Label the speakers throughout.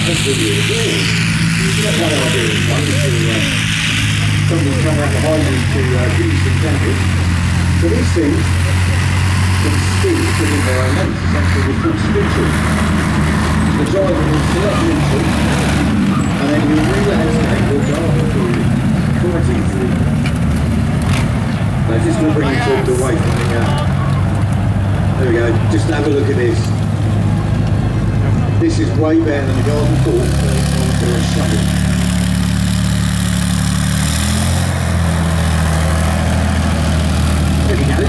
Speaker 1: That's really good. That's what I do. Somebody's come out behind me to give you some camping. So these things can spin within their own length. It's actually what's called spin tools. The driver will select an input and then you relay its angle driver for you quite easily. So it's just going to bring you talked away from the there we go, just have a look at this. This is way better than the garden fork or a shovel. There we go.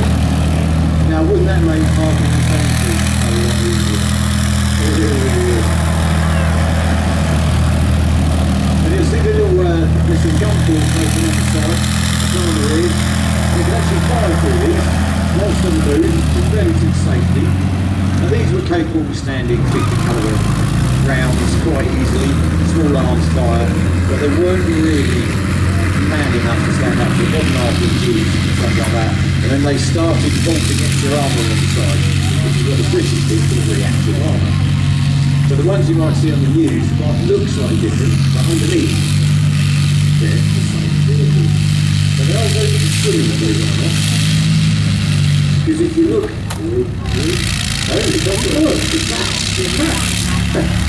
Speaker 1: Now wouldn't that make parking and safety a lot easier? It really would. And you'll see the little gun fork open on the side, on the rear. You can actually fire through these whilst on the move with relative safety. Now these were capable of standing 50 calibre rounds quite easily, small arms fire, but they weren't really mad enough to stand up to modern RPGs and stuff like that. And then they started bolting extra armour on the side, which is what the British did called reactive armour. So the ones you might see on the news might look slightly different, but underneath they're the same vehicle. So they are very similar, believe it or not. Because if you look, oh, it doesn't work, it's that.